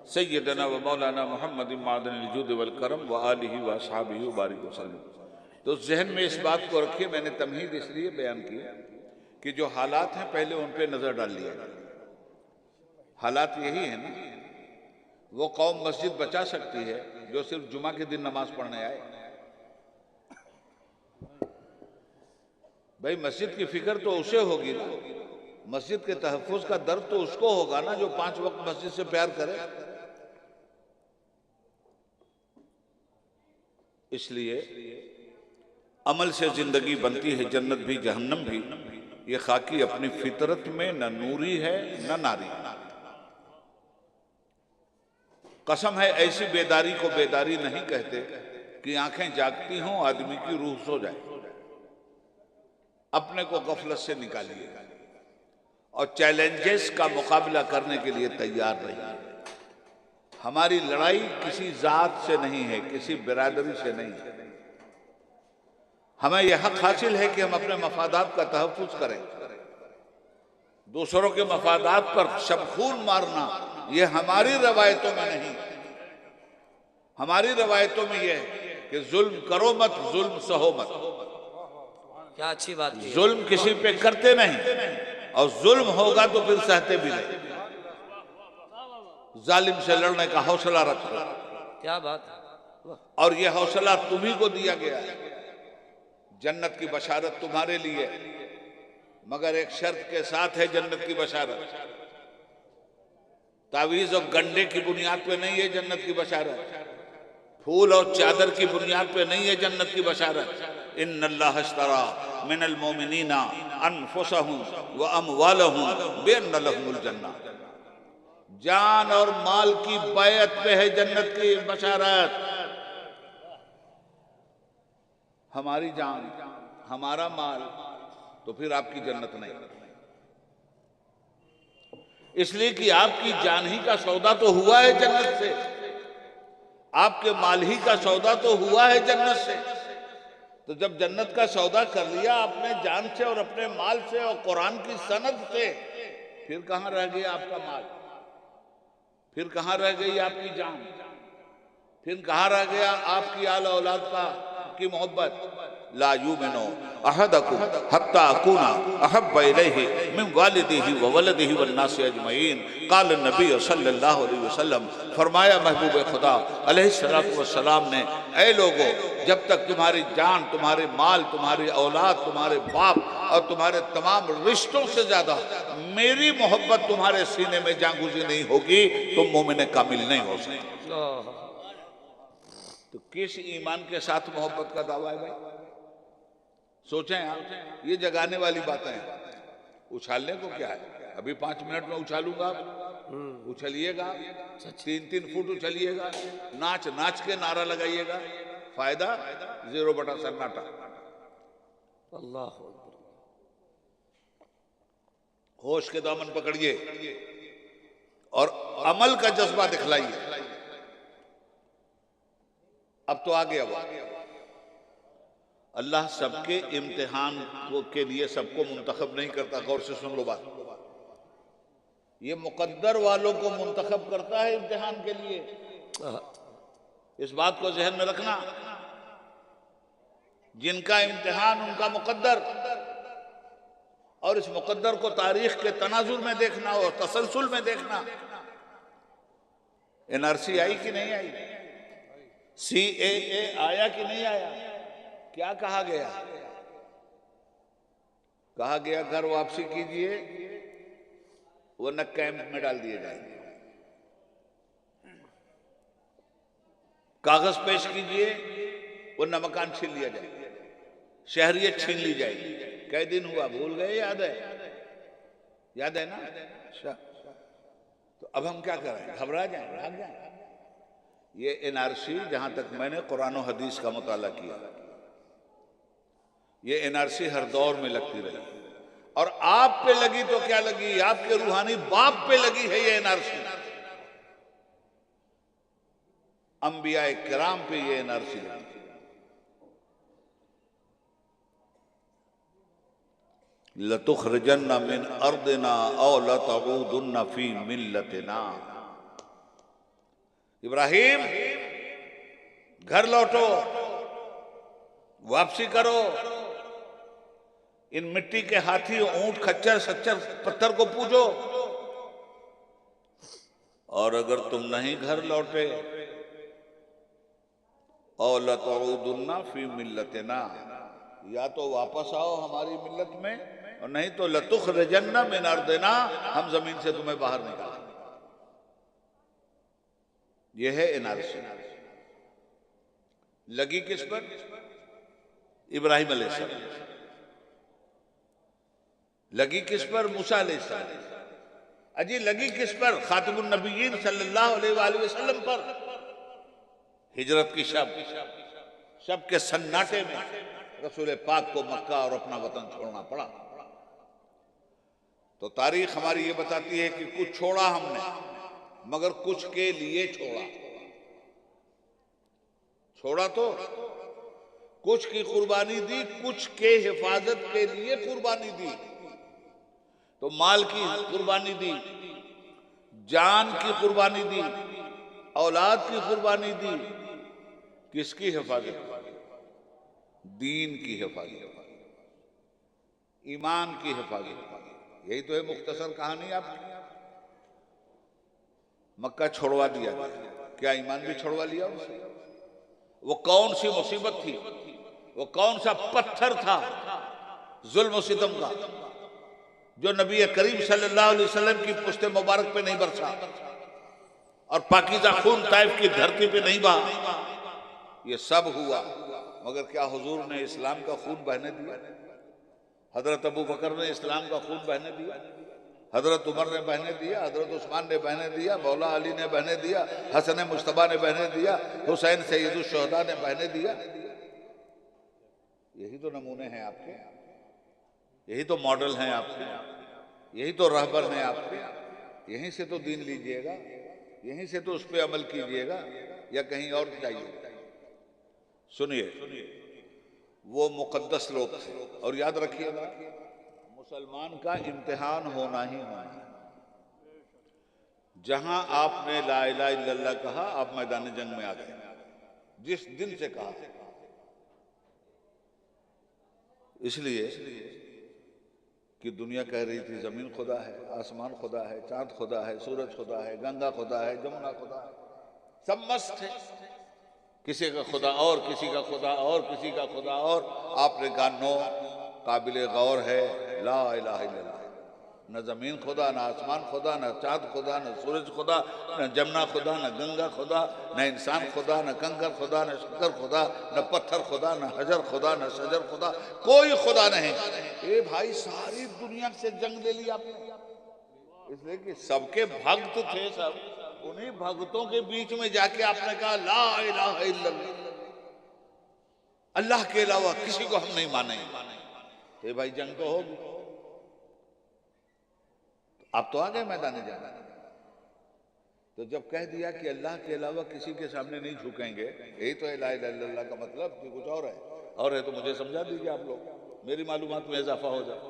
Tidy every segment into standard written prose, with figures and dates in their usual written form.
सय्यदना व मौलाना मोहम्मद मादनिल जुद वल करम व आलिहि व अस्हाबिहि व बारिक वसल्लम। तो जहन में इस बात को रखिए, मैंने तमहीद इसलिए बयान की कि जो हालात हैं पहले उन पे नजर डाल लिया जाए। हालात यही है ना, वो कौम मस्जिद बचा सकती है जो सिर्फ जुमा के दिन नमाज पढ़ने आए। भाई मस्जिद की फिक्र तो उसे होगी ना, मस्जिद के तहफ़्फ़ुज़ का दर्द तो उसको होगा ना जो 5 वक्त मस्जिद से प्यार करे। इसलिए अमल से जिंदगी बनती है, जन्नत भी जहन्नम भी। ये खाकी अपनी फितरत में न नूरी है न नारी। कसम है ऐसी बेदारी को बेदारी नहीं कहते कि आंखें जागती हों, आदमी की रूह सो जाए। अपने को गफलत से निकालिए और चैलेंजेस का मुकाबला करने के लिए तैयार रहिए। हमारी लड़ाई किसी जात से नहीं है, किसी बिरादरी से नहीं है। हमें यह हक हासिल है कि हम अपने मफादात का तहफ़्फ़ुज़ करें। दूसरों के मफादात पर शबखून मारना यह हमारी रवायतों में नहीं। हमारी रवायतों में यह है कि जुल्म करो मत, जुल्म सहो मत। क्या अच्छी बात है। जुल्म किसी पे करते नहीं, और जुल्म होगा तो फिर सहते भी नहीं। जालिम से लड़ने का हौसला रखो। क्या बात है। और यह हौसला तुम्ही को दिया गया है। जन्नत की बशारत तुम्हारे लिए, मगर एक शर्त के साथ है जन्नत की बशारत। तावीज़ और गंडे की बुनियाद पे नहीं है जन्नत की बशारत। फूल और चादर की बुनियाद पे नहीं है जन्नत की बशारत। इन्नल्लाह अश्तरा मिनल मोमिनीना अनफुसहुम व अमवालहुम बिअन्न लहुमुल जन्नह। जान और माल की बैत पे है जन्नत की बशारत। हमारी जान, हमारा माल, तो फिर आपकी जन्नत नहीं। इसलिए कि आपकी जान ही का सौदा तो हुआ है जन्नत से, आपके माल ही का सौदा तो हुआ है जन्नत से। तो जब जन्नत का सौदा कर लिया अपने जान से और अपने माल से और कुरान की सनद से, फिर कहां रह गया आपका माल, फिर कहां रह गई आपकी जान, फिर कहां रह गया आपकी आल औलाद की मोहब्बत। ला युमिनु अहदकुम हत्ता अकूना अहब्बा इलैहि मिन वालिदिही व वलदिही वन नासि अजमईन। क़ाल नबी सल्लल्लाहु अलैहि वसल्लम, फरमाया महबूब खुदा अलैहिस्सलातु वस्सलाम ने, ऐ लोगों, जब तक तुम्हारी जान, तुम्हारे माल, तुम्हारी औलाद, तुम्हारे बाप और तुम्हारे तमाम रिश्तों से ज्यादा मेरी मोहब्बत तुम्हारे सीने में जागुज़ी नहीं होगी, तुम मोमिन कामिल नहीं हो सकते। तो किस ईमान के साथ मोहब्बत का दावा है भाई? सोचें आप, ये जगाने वाली बातें हैं। उछालने को क्या है? अभी 5 मिनट में उछालूंगा, उछलिएगा, 3-3 फुट उछलिएगा, नाच नाच के नारा लगाइएगा। फायदा 0 बटा सन्नाटा। अल्लाह होश के दामन पकड़िए और अमल का जज्बा दिखलाइए। अब तो आ गया वक्त। अल्लाह सबके इम्तिहान के लिए सबको मुंतखब नहीं करता। गौर से सुन लो बात, ये मुकद्दर वालों को मुंतखब करता है इम्तिहान के लिए। इस बात को जहन में रखना, जिनका इम्तिहान उनका मुकद्दर। और इस मुकद्दर को तारीख के तनाजुर में देखना और तसलसल में देखना। एनआरसी आई कि नहीं आई, CAA आया कि नहीं आया, क्या कहा गया? कहा गया घर वापसी कीजिए वरना कैंप में डाल दिए जाएंगे। कागज पेश कीजिए वरना मकान छीन लिया जाएगा, शहरियत छीन ली जाएगी। कई दिन हुआ भूल गए? याद है, याद है ना? तो अब हम क्या करें? घबरा जाएं, भाग जाएं? ये NRC, जहां तक मैंने कुरान और हदीस का मुताला किया, ये NRC हर दौर में लगती रही। और आप पे लगी तो क्या लगी, आपके रूहानी बाप पे लगी है ये NRC। अंबिया किराम पे ये NRC लगी। लतुखरिजन्ना मिन अर्दिना औ लतऊदुन्ना फी मिल्लतिना। इब्राहिम घर लौटो, वापसी करो, इन मिट्टी के हाथी, ऊंट, खच्चर सच्चर पत्थर को पूजो। और अगर तुम नहीं घर लौटे, और लतऊदुन्ना फी मिल्लतिना, या तो वापस आओ हमारी मिल्लत में, और नहीं तो लतुखरिजन्ना मिन अर्दिना, हम जमीन से तुम्हें बाहर निकालेंगे। यह है एनआरसी। लगी किस पर? इब्राहिम अलैहिस्सलाम। लगी किस पर? मूसा अलैहिस्सलाम। अजी लगी किस पर? खातिमुन नबिय्यीन सल्लल्लाहु अलैहि वसल्लम पर। हिजरत की शब के सन्नाटे में रसूल पाक को मक्का और अपना वतन छोड़ना पड़ा। तो तारीख हमारी ये बताती है कि कुछ छोड़ा हमने, मगर कुछ के लिए छोड़ा। छोड़ा तो कुछ की कुर्बानी दी, कुछ के हिफाजत के लिए कुर्बानी दी। तो माल की कुर्बानी दी, जान की कुर्बानी दी, औलाद की कुर्बानी दी। किसकी हिफाजत? दीन की हिफाजत, ईमान की हिफाजत। यही तो है मुख्तसर कहानी आपकी। मक्का छोड़वा दिया गया, क्या ईमान भी छोड़वा लिया उसे? वो कौन सी मुसीबत थी, वो कौन सा पत्थर था जुल्म सितम का, जो नबी करीम सल्लल्लाहु अलैहि वसल्लम की पुश्त मुबारक पे नहीं बरसा और पाकीज़ा खून ताइफ की धरती पे नहीं बहा? ये सब हुआ, मगर क्या हुजूर ने इस्लाम का खून बहने दिया? हजरत अबू बकर ने इस्लाम का खून बहने दिया, हजरत उमर ने बहने दिया, हजरत उस्मान ने बहने दिया, मौला अली ने बहने दिया, हसन मुश्तबा ने बहने दिया, हुसैन सैयदुल शुहदा ने बहने दिया। यही तो नमूने हैं आपके, यही तो मॉडल हैं आपके, यही तो रहबर हैं आपके। यहीं से तो दीन लीजिएगा, यहीं से तो उस पर अमल कीजिएगा, या कहीं और जाइए। सुनिए, वो मुकद्दस लोग थे। और याद रखिएगा, मुसलमान का इम्तिहान होना ही होना है। जहां आपने ला इलाहा इल्लल्लाह कहा, आप मैदान जंग में आ गए। जिस दिन से कहा, इसलिए कि दुनिया कह रही थी जमीन खुदा है, आसमान खुदा है, चांद खुदा है, सूरज खुदा है, गंगा खुदा है, जमुना खुदा है, सब मस्त है। किसी का खुदा और, किसी का खुदा और, किसी का खुदा और। आपने कहा नो, काबिल गौर है, ला इलाहा इल्लल्लाह। न जमीन खुदा, न आसमान खुदा, न चांद खुदा, न सूरज खुदा, न जमुना खुदा, न गंगा खुदा, न इंसान खुदा, न कंकर खुदा, न शक्कर खुदा, न पत्थर खुदा, न हजर खुदा, न शजर खुदा, कोई खुदा नहीं। ए भाई, सारी दुनिया से जंग ले ली आपने, इसलिए कि सबके भक्त थे सब। उन्हीं भक्तों के बीच में जाके आपने कहा ला इलाहा इल्लल्लाह, अल्लाह के अलावा किसी को हम नहीं मानेंगे। भाई जंग तो होगी। आप तो आ गए मैदान जंग। तो जब कह दिया कि अल्लाह के अलावा किसी के सामने नहीं झुकेंगे, यही तो है ला इलाहा इल्लल्लाह का मतलब, कि कुछ और है तो मुझे समझा दीजिए आप लोग, मेरी मालूमात में इजाफा हो जाए।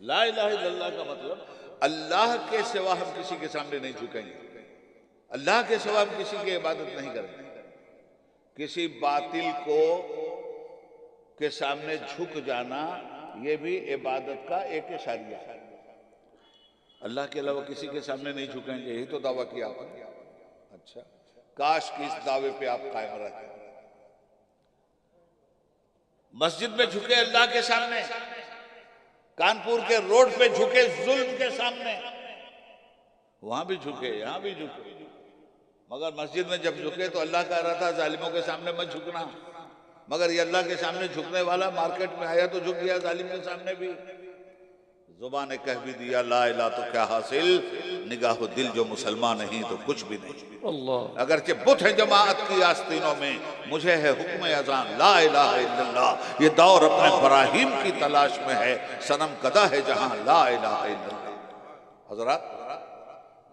ला इलाहा इल्लल्लाह का मतलब अल्लाह के सिवा हम किसी के सामने नहीं झुकेंगे, अल्लाह के सिवा हम किसी की इबादत नहीं करेंगे। किसी बातिल को के सामने झुक जाना, यह भी इबादत का एक इशारा है। अल्लाह के अलावा किसी के सामने नहीं झुकेंगे, यही तो दावा किया आपने। अच्छा, काश कि इस दावे पे आप कायम रहते। मस्जिद में झुके अल्लाह के सामने, कानपुर के रोड पे झुके जुल्म के सामने, वहां भी झुके, यहां भी झुके। मगर मस्जिद में जब झुके तो अल्लाह कह रहा था जालिमों के सामने मत झुकना, मगर ये अल्लाह के सामने झुकने वाला मार्केट में आया तो झुक गया जालिम के सामने भी। जुबान ने कह भी दिया ला इलाहा तो क्या हासिल, निगाह दिल जो मुसलमान नहीं तो कुछ भी नहीं। अल्लाह अगरचे बुत है जमाअत की आस्तीनों में, मुझे है हुक्म अज़ान ला इलाहा इल्लल्लाह। ये दौर अपने इब्राहिम की तलाश में है, सनम कदा है जहां ला इलाहा इल्लल्लाह। हज़रात,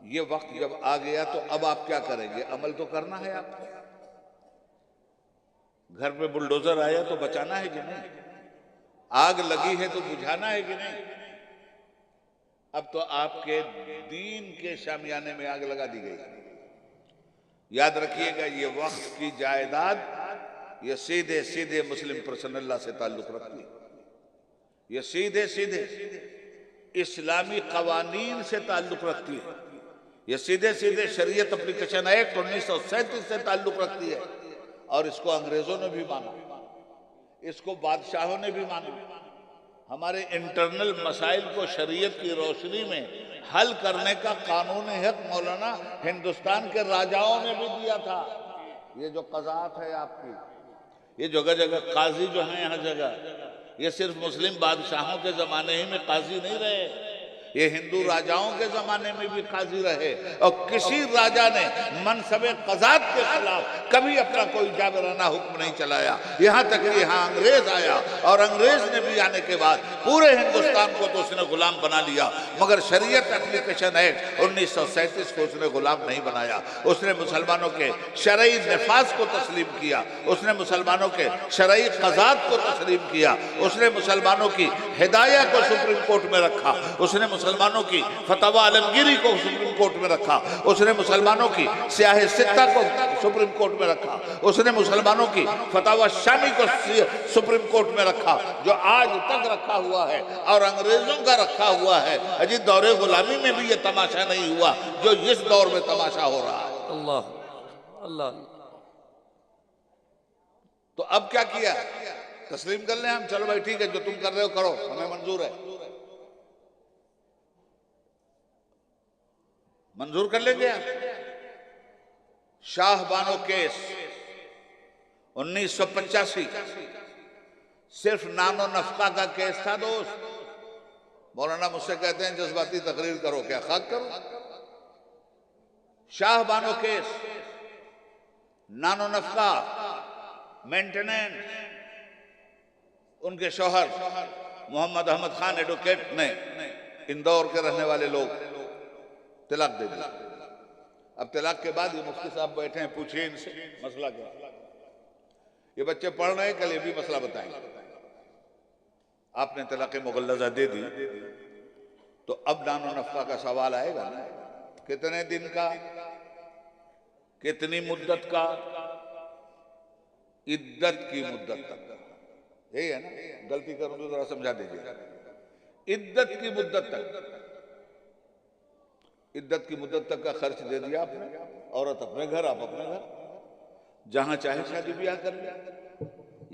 ये वक्त जब आ गया तो अब आप क्या करेंगे? अमल तो करना है आपको। घर पे बुलडोजर आया तो बचाना है कि नहीं? आग लगी है तो बुझाना है कि नहीं? अब तो आपके दीन के शामियाने में आग लगा दी गई। याद रखिएगा, ये वक्फ की जायदाद ये सीधे सीधे मुस्लिम पर्सन लॉ से ताल्लुक रखती है, ये सीधे सीधे इस्लामी कवानीन से ताल्लुक रखती है, ये सीधे सीधे शरीयत एप्लीकेशन एक्ट 1937 से ताल्लुक रखती है। और इसको अंग्रेजों ने भी माना, इसको बादशाहों ने भी माना। हमारे इंटरनल मसाइल को शरीयत की रोशनी में हल करने का कानूनी हक मौलाना हिंदुस्तान के राजाओं ने भी दिया था। ये जो कज़ात है आपकी, ये जगह जगह काजी जो है, हर जगह, ये सिर्फ मुस्लिम बादशाहों के जमाने ही में काजी नहीं रहे, ये हिंदू राजाओं के जमाने में भी काजी रहे। और किसी राजा ने मनसबे कज़ात के खिलाफ कभी अपना कोई जाबराना हुक्म नहीं चलाया। यहाँ तक कि यहाँ अंग्रेज आया और अंग्रेज ने भी आने के बाद पूरे हिंदुस्तान को तो उसने गुलाम बना लिया, मगर शरीयत एप्लीकेशन एक्ट 1937 को उसने गुलाम नहीं बनाया। उसने मुसलमानों के शरई नफाज को तस्लीम किया, उसने मुसलमानों के शरई कज़ात को तस्लीम किया, उसने मुसलमानों की हिदाया को सुप्रीम कोर्ट में रखा, उसने मुसलमानों की फतवा आलमगीरी को सुप्रीम कोर्ट में रखा, उसने मुसलमानों की स्याह सित्ता को सुप्रीम कोर्ट में रखा, उसने मुसलमानों की फतवा शामी को सुप्रीम कोर्ट में रखा, जो आज तक रखा हुआ है और अंग्रेजों का रखा हुआ है। अजी दौरे गुलामी में भी ये तमाशा नहीं हुआ जो इस दौर में तमाशा हो रहा है। अल्लाह अल्लाह। तो अब क्या किया, तस्लीम कर लें हम, चलो भाई ठीक है, जो तुम कर रहे हो करो, हमें मंजूर है, मंजूर कर लेंगे आप। शाह बानो केस 1985 सिर्फ नानो नफका का केस था दोस्त। मौलाना मुझसे कहते हैं जज्बाती तकरीर करो, क्या खाक करो। शाह बानो केस, नानो नफका, मेंटेनेंस, उनके शौहर मोहम्मद अहमद खान एडवोकेट ने, इंदौर के रहने वाले लोग, तलाक दे दिया। अब तलाक के बाद ये मुफ्ती साहब बैठे हैं, पूछिए इनसे मसला क्या। ये बच्चे पढ़ रहे हैं, कल ये भी मसला बताएंगे। आपने तलाक मुगल्लज़ा दे दी तो अब नानो नफका का सवाल आएगा ना, कितने दिन का, कितनी मुद्दत का, इद्दत की मुद्दत तक, यही है ना, गलती करूं तो जरा समझा दीजिए। इद्दत की मुद्दत तक, इद्दत की मुद्दत तक का खर्च दे दिया आपने, औरत अपने घर, आप अपने घर, जहां चाहे शादी ब्याह कर लिया।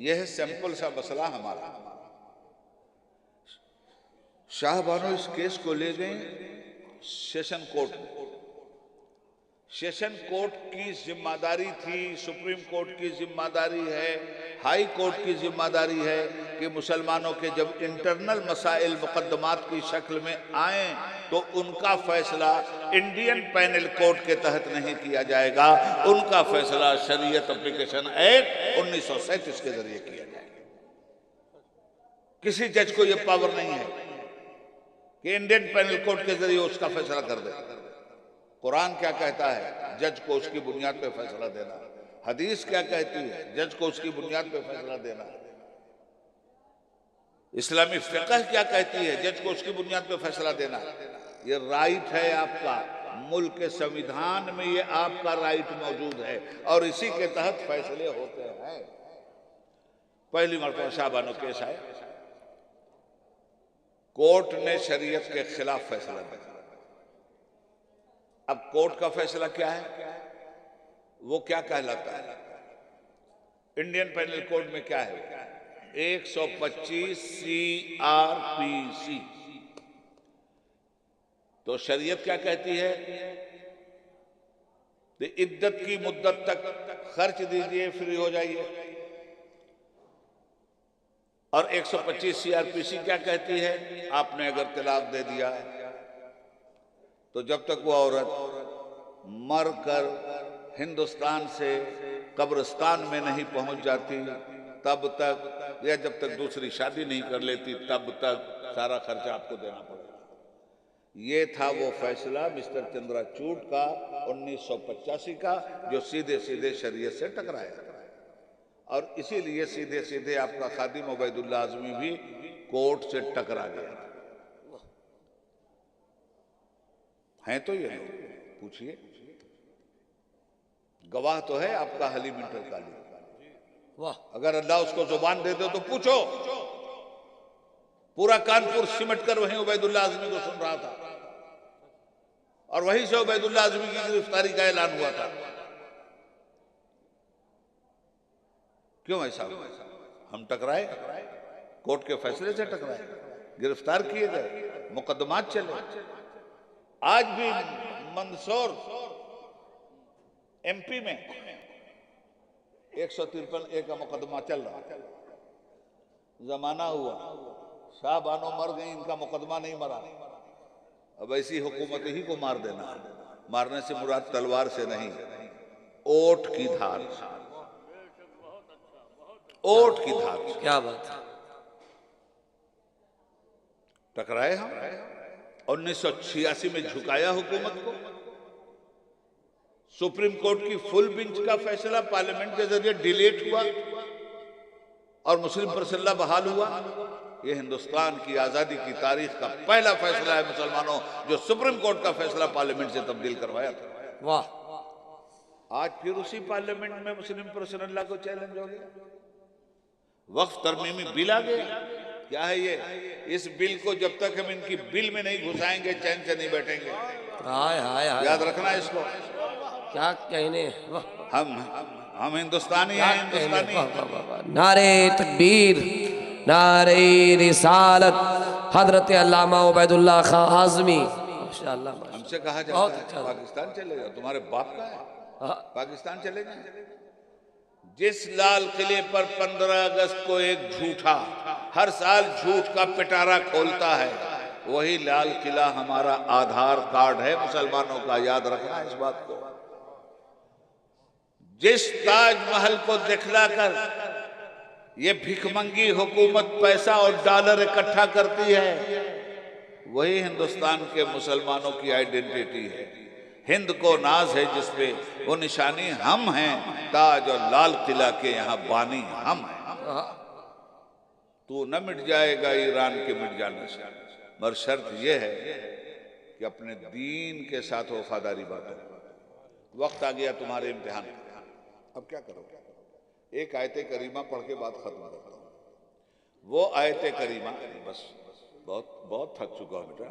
यह है सिंपल सा मसला हमारा। शाह बानो इस केस को ले गए सेशन कोर्ट में। सेशन कोर्ट की जिम्मेदारी थी, सुप्रीम कोर्ट की जिम्मेदारी है, हाई कोर्ट की जिम्मेदारी है कि मुसलमानों के जब इंटरनल मसाइल मुकदमात की शक्ल में आए तो उनका फैसला इंडियन पैनल कोर्ट के तहत नहीं किया जाएगा, उनका फैसला शरीयत एप्लीकेशन एक्ट 1937 के जरिए किया जाएगा। किसी जज को यह पावर नहीं है कि इंडियन पैनल कोर्ट के जरिए उसका फैसला कर दे। कुरान क्या कहता है, जज को उसकी बुनियाद पे फैसला देना। हदीस क्या कहती है, जज को उसकी बुनियाद पे फैसला देना। इस्लामी फिक़ह क्या कहती है, जज को उसकी बुनियाद पे फैसला देना। ये राइट है आपका, मुल्क के संविधान में ये आपका राइट मौजूद है और इसी के तहत फैसले होते हैं। पहली मरतबा शाह बानो केस आया, कोर्ट ने शरीयत के खिलाफ फैसला दिया। अब कोर्ट का फैसला क्या है, वो क्या कहलाता है, इंडियन पैनल कोड में क्या है, 125 CRPC। तो शरीयत क्या कहती है, इद्दत की मुद्दत तक खर्च दीजिए, फ्री हो जाइए। और 125 CRPC क्या कहती है, आपने अगर तलाक दे दिया तो जब तक वो औरत मर कर हिंदुस्तान से कब्रिस्तान में नहीं पहुंच जाती तब तक, या जब तक दूसरी शादी नहीं कर लेती तब तक सारा खर्चा आपको देना पड़ेगा। ये था वो फैसला मिस्टर चंद्राचूड का 1985 का, जो सीधे सीधे शरीयत से टकराया। और इसीलिए सीधे सीधे आपका खादिम उबैदुल्लाह आज़मी भी कोर्ट से टकरा गया। हैं तो ये लोग, पूछिए, गवाह तो है आपका हलीम इंटरकाली। वाह अगर अल्लाह उसको जुबान दे दो तो पूछो। पूरा कानपुर सिमट कर वहीं उबैदुल्लाह आजमी को सुन रहा था और वहीं से उबैदुल्लाह आजमी की गिरफ्तारी का ऐलान हुआ था। क्यों ऐसा हुआ? हम टकराए, कोर्ट के फैसले से टकराए, गिरफ्तार किए गए, मुकदमात चले। आज भी मंदसौर एमपी में 153A का मुकदमा चल रहा। जमाना हुआ, शाह बानो मर गई, इनका मुकदमा नहीं मरा। अब ऐसी हुकूमत ही को मार देना। मारने से मुराद तलवार से नहीं, ओट की धार, ओट की धार। क्या बात है। टकराए हम। 1986 में झुकाया हुकूमत को। सुप्रीम कोर्ट की फुल बेंच का फैसला पार्लियामेंट के जरिए डिलीट हुआ और मुस्लिम पर्सनल बहाल हुआ। यह हिंदुस्तान की आजादी की तारीख का पहला फैसला है मुसलमानों, जो सुप्रीम कोर्ट का फैसला पार्लियामेंट से तब्दील करवाया था। वाह। आज फिर उसी पार्लियामेंट में मुस्लिम पर्सनल को चैलेंज हो गया। वक्फ तरमीमी बिल आ गया। क्या है ये? इस बिल को जब तक हम इनकी बिल में नहीं घुसाएंगे चैन से नहीं बैठेंगे। हाय हाय हाय। याद रखना इसको। क्या कहने। वाह हम हिंदुस्तानी क्या हैं, कहने। हिंदुस्तानी। वाह वाह वाह वाह। नारे तकबीर, नारे रिसालत, हजरत अल्लामा उबैदुल्लाह खां आजमी। माशाअल्लाह माशाअल्लाह। हमसे कहा बहुत जाता अच्छा। है पाकिस्तान चले जाओ, तुम्हारे बाप का है, हाँ, पाकिस्तान चले जाए। जिस लाल किले पर 15 अगस्त को एक झूठा हर साल झूठ का पिटारा खोलता है, वही लाल किला हमारा आधार कार्ड है मुसलमानों का। याद रखना इस बात को। जिस ताजमहल को दिखलाकर ये भिखमंगी हुकूमत पैसा और डॉलर इकट्ठा करती है, वही हिंदुस्तान के मुसलमानों की आइडेंटिटी है। हिंद को नाज है जिसपे, वो निशानी हम हैं। ताज और लाल किला के यहाँ बानी हम हैं। तू न मिट जाएगा ईरान के मिट जाने से, मगर शर्त यह है कि अपने दीन के साथ वफादारी बांटो। वक्त आ गया तुम्हारे इम्तिहान का। अब क्या करोगे? एक आयते करीमा पढ़ के बात खत्म करता हूं। वो आयते करीमा, बस बहुत बहुत थक चुका हूं बेटा।